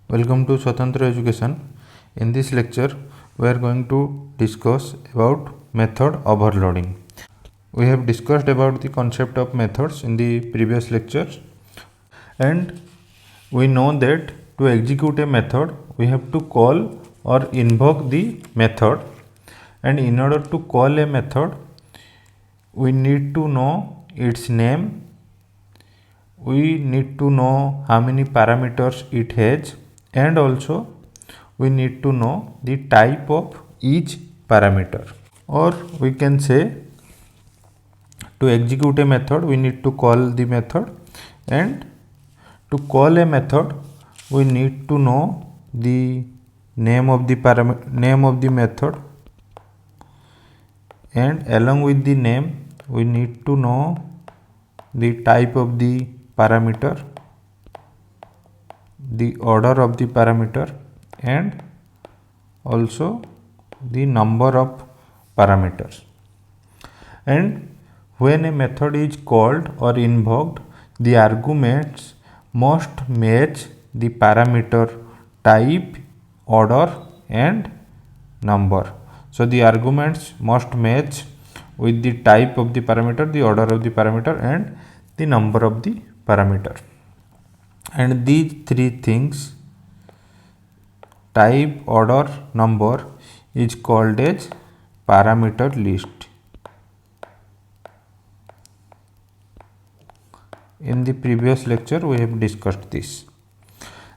Welcome to Swatantra Education. In this lecture, we are going to discuss about method overloading. We have discussed about the concept of methods in the previous lecture, and we know that to execute a method, we have to call or invoke the method, and in order to call a method, we need to know its name. We need to know how many parameters it has, and also we need to know the type of each parameter. Or we can say, to execute a method we need to call the method, and to call a method we need to know the name of the method, and along with the name we need to know the type of the parameter, the order of the parameter, and also the number of parameters. And when a method is called or invoked, the arguments must match the parameter type, order, and number. So the arguments must match with the type of the parameter, the order of the parameter, and the number of the parameter. And these three things, type, order, number, is called as parameter list. In the previous lecture we have discussed this,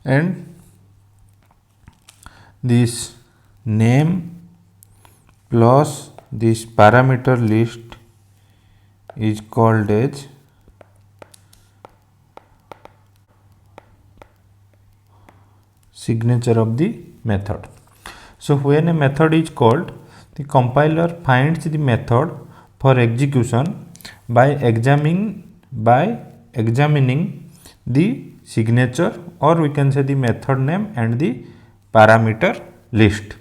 and this name plus this parameter list is called as signature of the method. So when a method is called, the compiler finds the method for execution by examining the signature, or we can say the method name and the parameter list.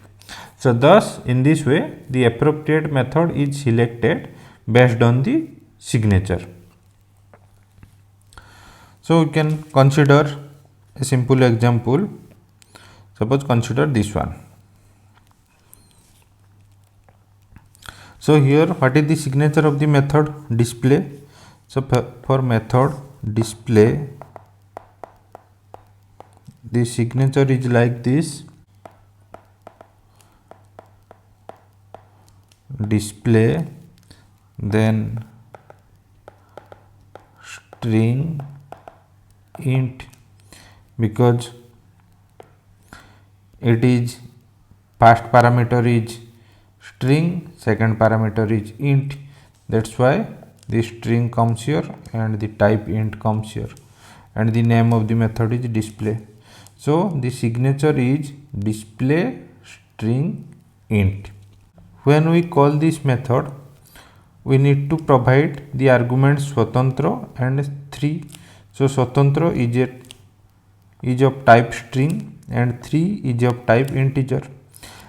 So thus in this way the appropriate method is selected based on the signature. So we can consider a simple example. Suppose consider this one. So here what is the signature of the method display? So for method display, the signature is like this: display, then string int, because it is first parameter is string, second parameter is int, that's why the string comes here and the type int comes here, and the name of the method is display. So the signature is display string int. When we call this method, we need to provide the arguments Swatantra and 3. So Swatantra is of type string and 3 is of type integer.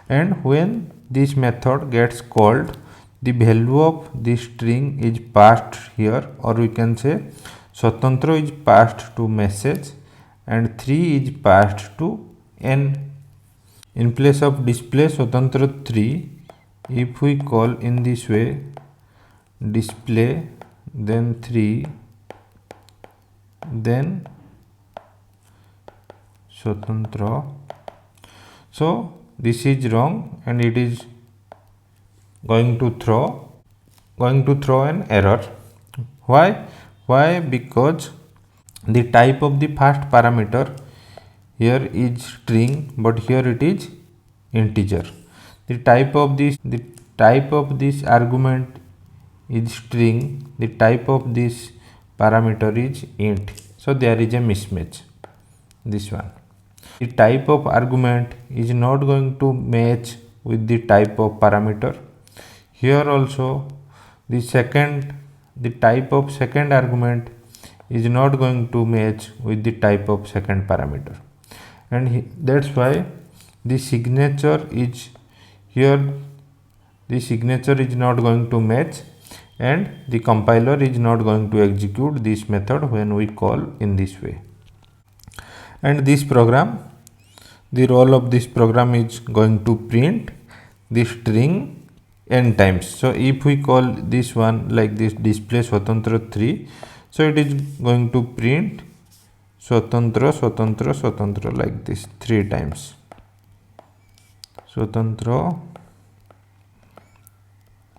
And when this method gets called, the value of the string is passed here, or we can say Swatantra is passed to message and 3 is passed to n. In place of display Swatantra 3, if we call in this way, display, then 3, then Swatantra, so this is wrong and it is going to throw an error. Why? Because the type of the first parameter here is string, but here it is integer. The type of this argument is string, the type of this parameter is int, so there is a mismatch. This one, the type of argument is not going to match with the type of parameter. Here also the type of second argument is not going to match with the type of second parameter, and that's why the signature is here, the signature is not going to match, and the compiler is not going to execute this method when we call in this way. And this program the role of this program is going to print the string n times. So if we call this one like this, display swatantra 3, so it is going to print swatantra swatantra swatantra like this 3 times. Swatantra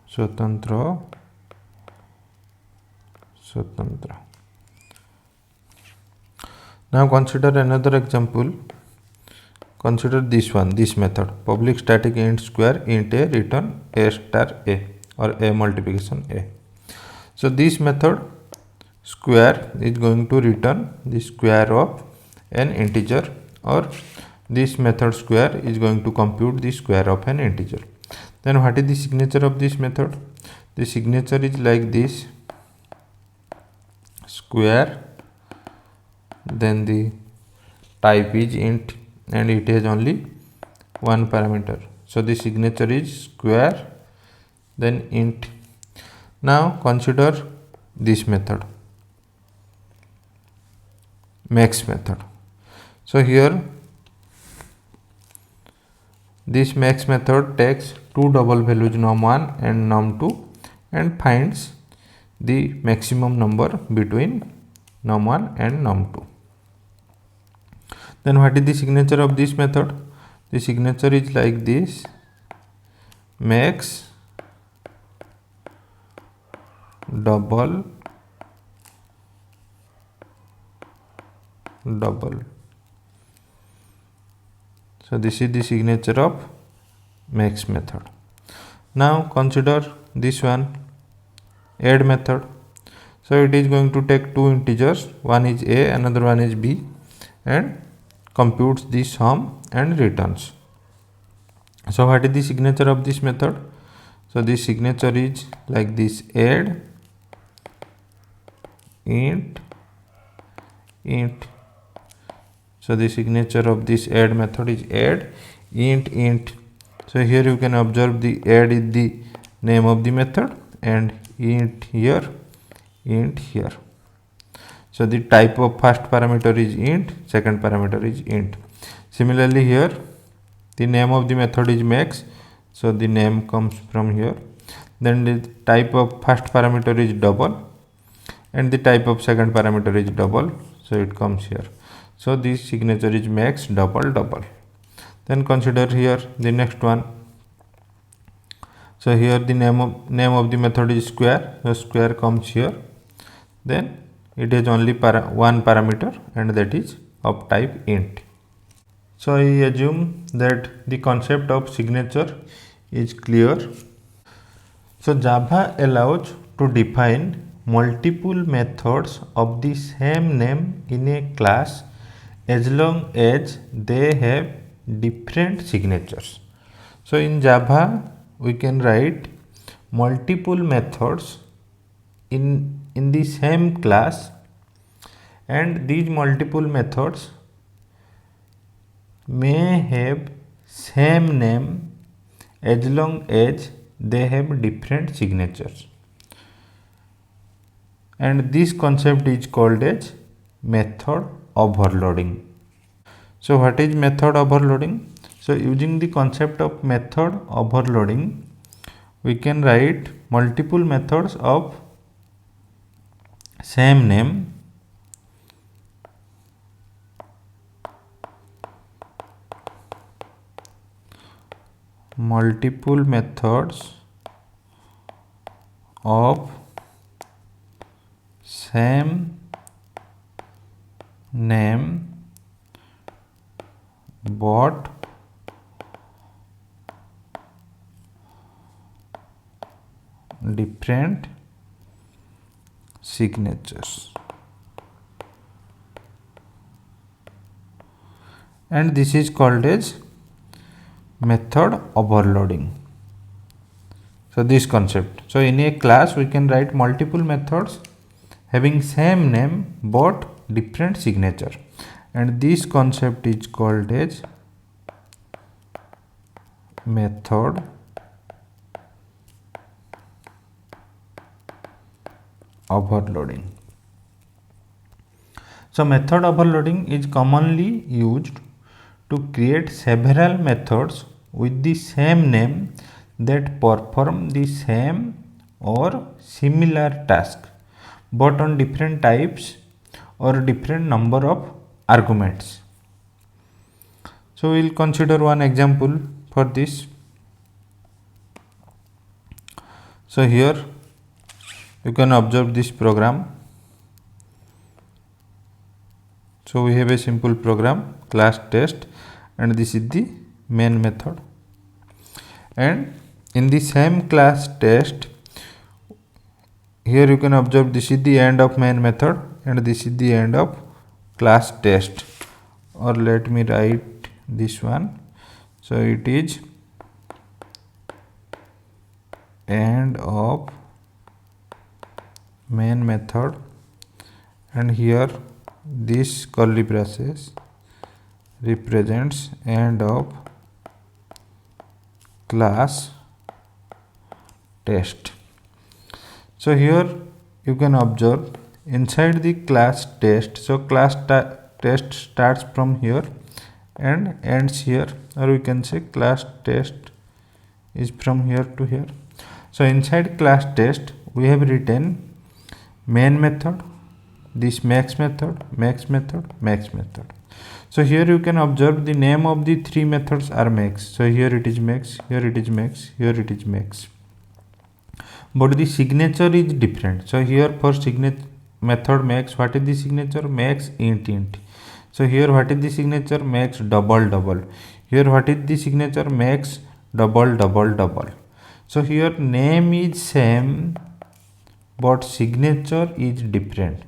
swatantra swatantra. Now consider another example. Consider this one, this method, public static int square int a return a star a, or a multiplication a. So this method square is going to return the square of an integer, or this method square is going to compute the square of an integer. Then what is the signature of this method? The signature is like this, square, then the type is int, and it has only one parameter. So the signature is square, then int. Now consider this method, max method. So here this max method takes two double values num1 and num2 and finds the maximum number between num1 and num2. Then what is the signature of this method? The signature is like this, max double double. So this is the signature of max method. Now consider this one, add method. So it is going to take two integers, one is a, another one is b, and computes the sum and returns. So what is the signature of this method? So this signature is like this, add int int. So the signature of this add method is add int int. So here you can observe the add is the name of the method and int here, int here. So the type of first parameter is int, second parameter is int. Similarly here the name of the method is max, so the name comes from here. Then the type of first parameter is double and the type of second parameter is double, so it comes here. So this signature is max double double. Then consider here the next one. So here the name of the method is square, so square comes here. Then it is only one parameter and that is of type int. So I assume that the concept of signature is clear. So Java allows to define multiple methods of the same name in a class as long as they have different signatures. So in Java we can write multiple methods in the same class, and these multiple methods may have same name as long as they have different signatures, and this concept is called as method overloading. So what is method overloading? So using the concept of method overloading, we can write multiple methods of same name multiple methods of same name but different signatures, and this is called as method overloading. So this concept, so in a class we can write multiple methods having same name but different signature, and this concept is called as method overloading. So method overloading is commonly used to create several methods with the same name that perform the same or similar task but on different types or different number of arguments. So we will consider one example for this. So here you can observe this program. So we have a simple program class test, and this is the main method, and in the same class test, here you can observe this is the end of main method and this is the end of class test, or let me write this one. So it is end of main method, and here this curly braces represents end of class test. So here you can observe inside the class test, so class test starts from here and ends here, or we can say class test is from here to here. So inside class test we have written main method, this max method, max method, max method. So here you can observe the name of the three methods are max. So here it is max, here it is max, here it is max, but the signature is different. So here for signature method max, what is the signature? Max int int. So here what is the signature? Max double double. Here what is the signature? Max double double double. So here name is same but signature is different.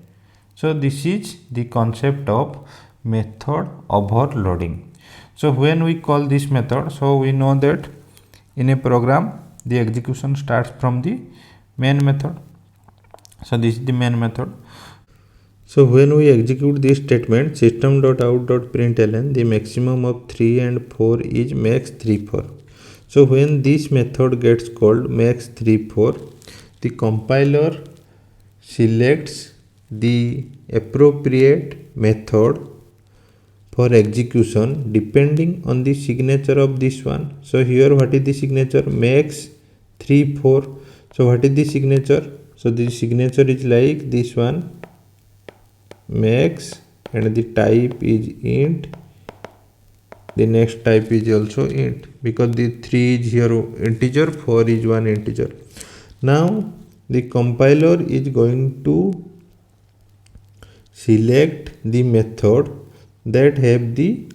So this is the concept of method overloading. So when we call this method, so we know that in a program the execution starts from the main method. So this is the main method. So when we execute this statement system.out.println, the maximum of 3 and 4 is max 3 4. So when this method gets called max 3 4, the compiler selects the appropriate method for execution depending on the signature of this one. So here what is the signature? Max 3 4. So what is the signature? So the signature is like this one, max, and the type is int. The next type is also int, because the 3 is here integer, 4 is one integer. Now the compiler is going to select the method that have the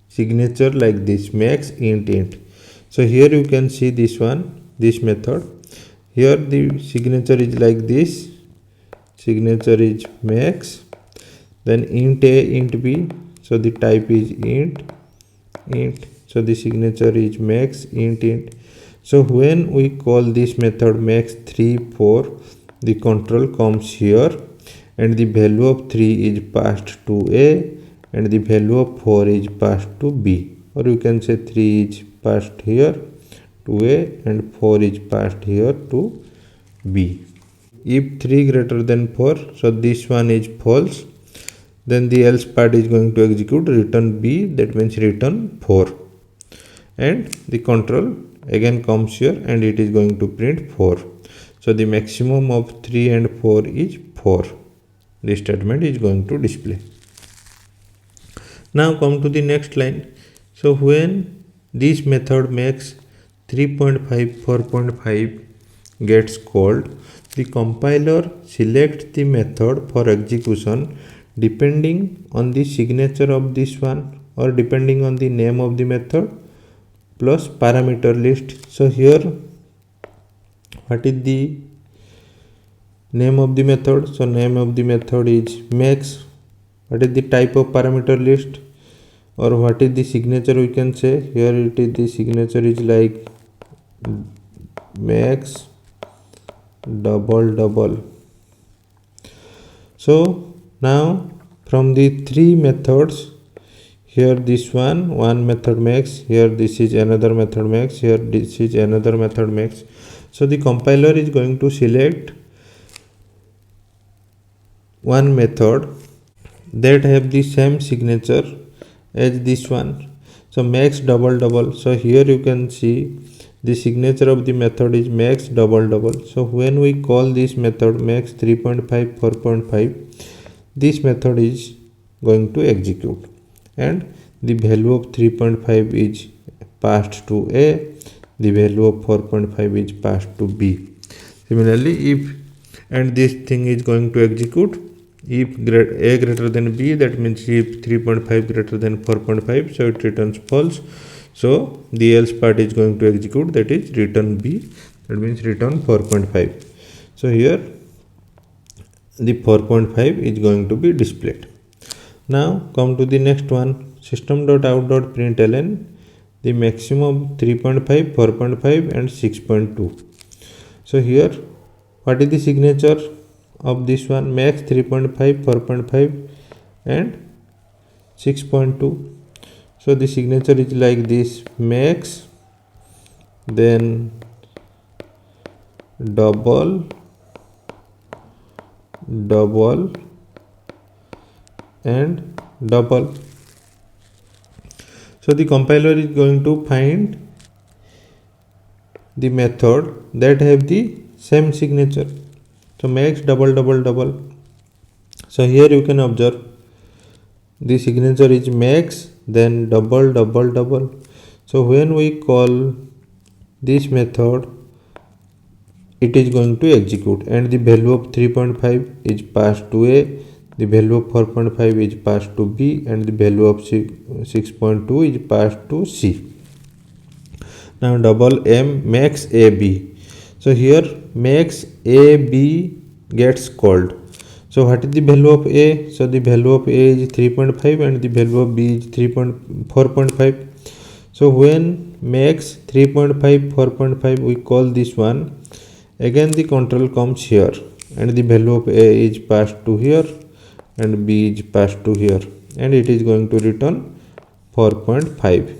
signature like this, max int int. So here you can see this one, this method. Here the signature is like this, signature is max, then int a, int b. So the type is int int. So the signature is max int int. So when we call this method max 3 4, the control comes here and the value of 3 is passed to a and the value of 4 is passed to b, or you can say 3 is passed here to a and 4 is passed here to b. If 3 greater than 4, so this one is false, then the else part is going to execute return b, that means return 4, and the control again comes here and it is going to print 4. So the maximum of 3 and 4 is 4. This statement is going to display. Now come to the next line. So when this method max 3.5 4.5 gets called, the compiler selects the method for execution depending on the signature of this one or depending on the name of the method plus parameter list. So here what is the name of the method? So name of the method is max. What is the type of parameter list, or what is the signature? We can say here it is, the signature is like max double double. So now from the three methods, here this one method max, here this is another method max, here this is another method max. So the compiler is going to select one method that have the same signature as this one. So max double double. So here you can see the signature of the method is max double double. So when we call this method max 3.5 4.5, this method is going to execute, and the value of 3.5 is passed to A, the value of 4.5 is passed to B. Similarly, if and this thing is going to execute if A greater than B, that means if 3.5 greater than 4.5, so it returns false. So the else part is going to execute, that is return B, that means return 4.5. so here the 4.5 is going to be displayed. Now come to the next one, system.out.println the maximum 3.5 4.5 and 6.2. so here what is the signature of this one? Max 3.5 4.5 and 6.2. so the signature is like this: max, then double double and double. So the compiler is going to find the method that have the same signature. So max double double double. So here you can observe the signature is max, then double double double. So when we call this method, it is going to execute, and the value of 3.5 is passed to A, the value of 4.5 is passed to B, and the value of 6.2 is passed to C. Now double M max AB. So here max AB gets called. So what is the value of A? So the value of A is 3.5 and the value of B is 4.5. So when max 3.5 4.5 we call this one, again the control comes here, and the value of A is passed to here and B is passed to here, and it is going to return 4.5.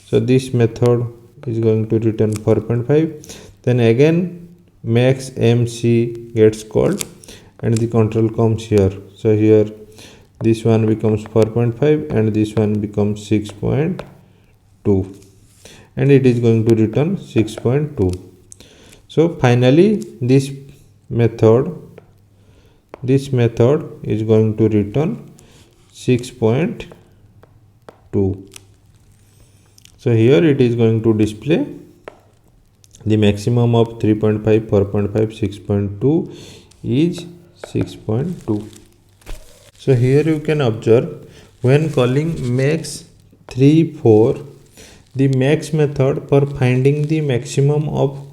so this method is going to return 4.5. then again max MC gets called, and the control comes here. So here this one becomes 4.5 and this one becomes 6.2, and it is going to return 6.2. so finally this method is going to return 6.2. so here it is going to display the maximum of 3.5 4.5 6.2 is 6.2. so here you can observe when calling max 3 4, the max method for finding the maximum of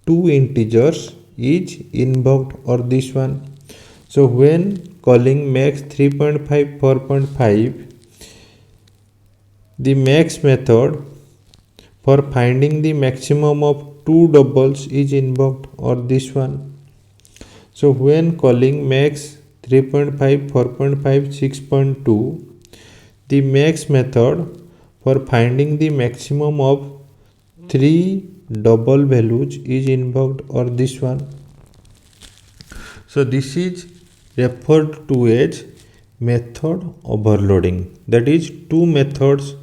two integers is invoked, or this one. So when calling max 3.5 4.5, the max method for finding the maximum of two doubles is invoked, or this one. So when calling max 3.5 4.5 6.2, the max method for finding the maximum of three double values is invoked, or this one. So this is referred to as method overloading. That is, two methods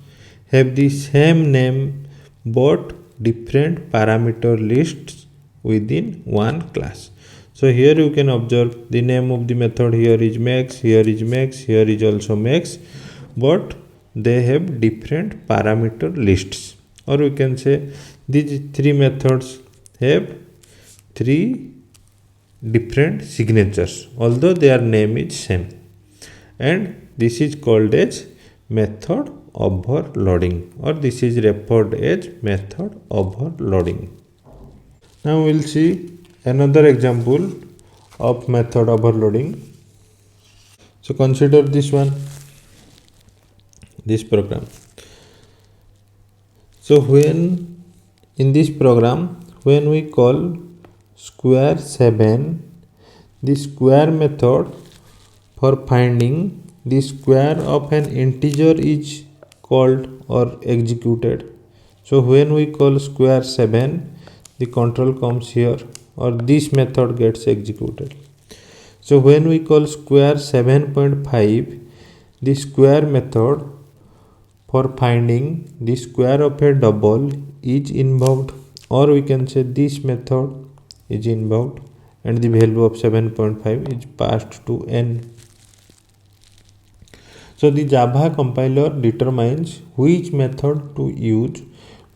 have the same name but different parameter lists within one class. So here you can observe the name of the method here is max, here is max, here is also max, but they have different parameter lists, or we can say these three methods have three different signatures although their name is same, and this is called as method overloading, or this is referred as method overloading. Now we will see another example of method overloading. So consider this one, this program. So when in this program, when we call square 7, the square method for finding the square of an integer is called or executed. So when we call square 7, the control comes here, or this method gets executed. So when we call square 7.5, the square method for finding the square of a double is involved, or we can say this method is involved, and the value of 7.5 is passed to n. So the Java compiler determines which method to use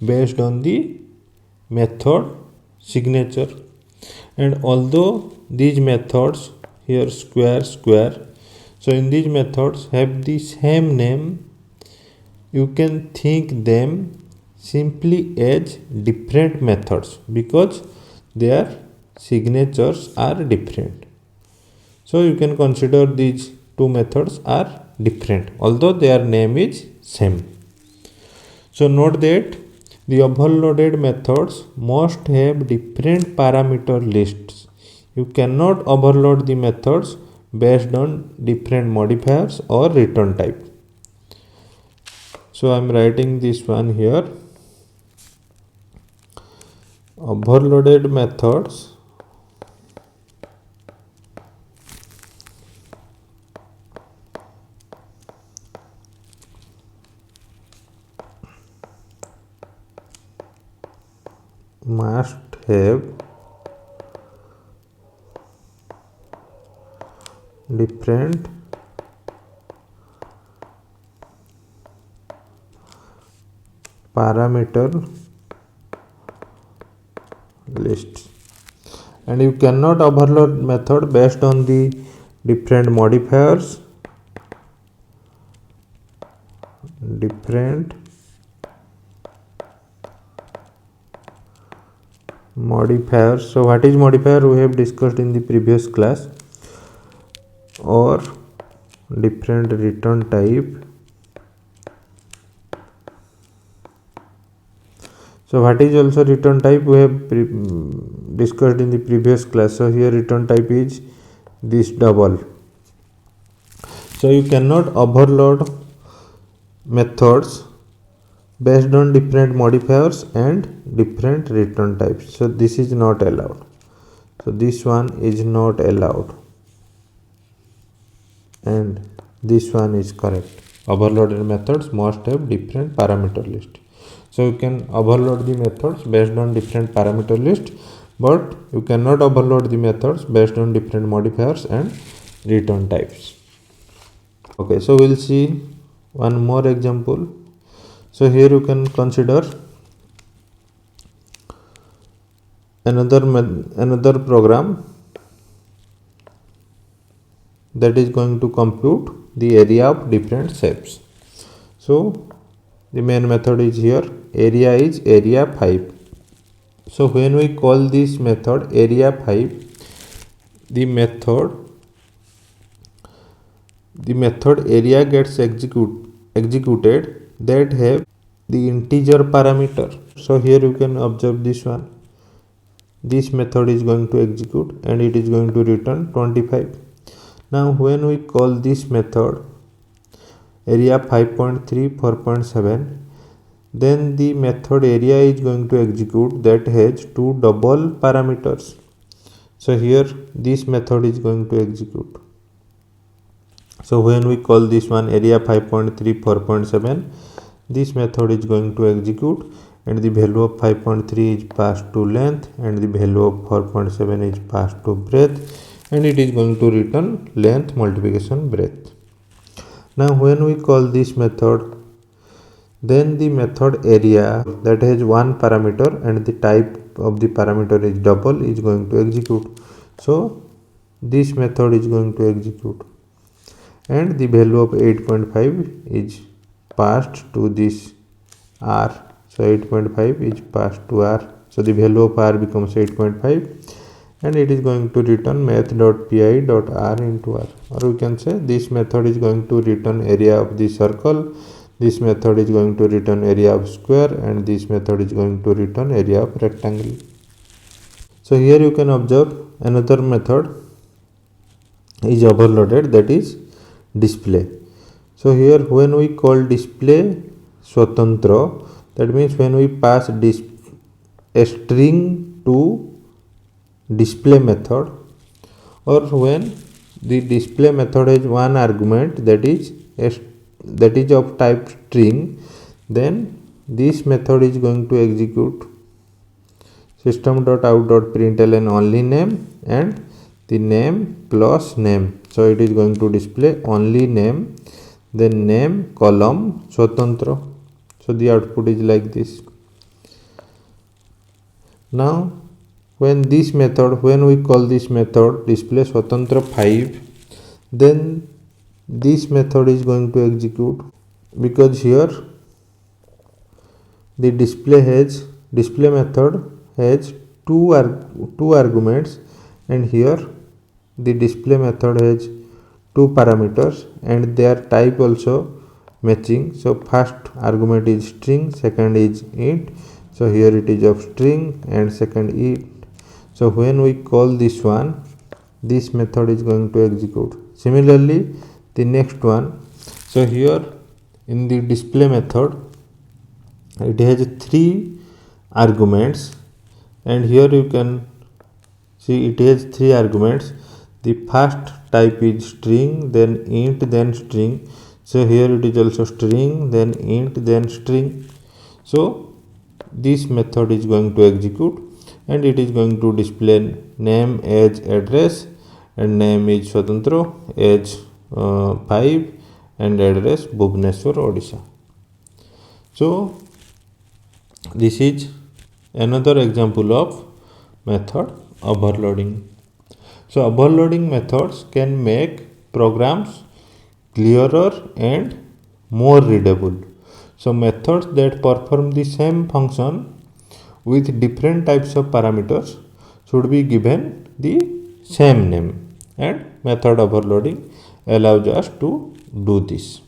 based on the method signature, and although these methods here square, so in these methods have the same name, you can think them simply as different methods because their signatures are different. So you can consider these two methods are different although their name is same. So note that the overloaded methods must have different parameter lists. You cannot overload the methods based on different modifiers or return type. So I am writing this one here. Overloaded methods must have different parameter lists, and you cannot overload method based on the different modifiers, So what is modifier? We have discussed in the previous class. Or different return type. So what is also return type? We have discussed in the previous class. So here return type is this double. So you cannot overload methods based on different modifiers and different return types. So this is not allowed. So this one is not allowed, and this one is correct. Overloaded methods must have different parameter list. So you can overload the methods based on different parameter list, but you cannot overload the methods based on different modifiers and return types. Okay, so we'll see one more example. So here you can consider another program that is going to compute the area of different shapes. So the main method is here, area is area 5. So when we call this method area 5, the method area gets executed that have the integer parameter. So here you can observe this one. This method is going to execute and it is going to return 25. Now when we call this method area 5.3 4.7, then the method area is going to execute that has two double parameters. So here this method is going to execute. So when we call this one area 5.3 4.7, this method is going to execute, and the value of 5.3 is passed to length and the value of 4.7 is passed to breadth, and it is going to return length multiplication breadth. Now when we call this method, then the method area that has one parameter and the type of the parameter is double is going to execute. So this method is going to execute, and the value of 8.5 is passed to this r. So 8.5 is passed to r. So the value of r becomes 8.5, and it is going to return math.pi.r into r. Or we can say this method is going to return area of the circle, this method is going to return area of square, and this method is going to return area of rectangle. So here you can observe another method is overloaded, that is display. So here when we call display swatantra, that means when we pass a string to display method, or when the display method has one argument, that is that is of type string, then this method is going to execute system.out.println only name and the name plus name. So it is going to display only name, then name column Swatantra. So the output is like this. Now when we call this method display Swatantra 5, then this method is going to execute, because here the display method has two arguments, and here the display method has two parameters and their type also matching. So first argument is string, second is int. So here it is of string and second int. So when we call this one, this method is going to execute. Similarly the next one, so here in the display method it has 3 arguments, and here you can see it has 3 arguments. The first type is string, then int, then string. So here it is also string, then int, then string. So this method is going to execute, and it is going to display name as address, and name is Swatantra as 5 and address Bhubaneswar, Odisha. So this is another example of method overloading. So overloading methods can make programs clearer and more readable. So methods that perform the same function with different types of parameters should be given the same name, and method overloading allows us to do this.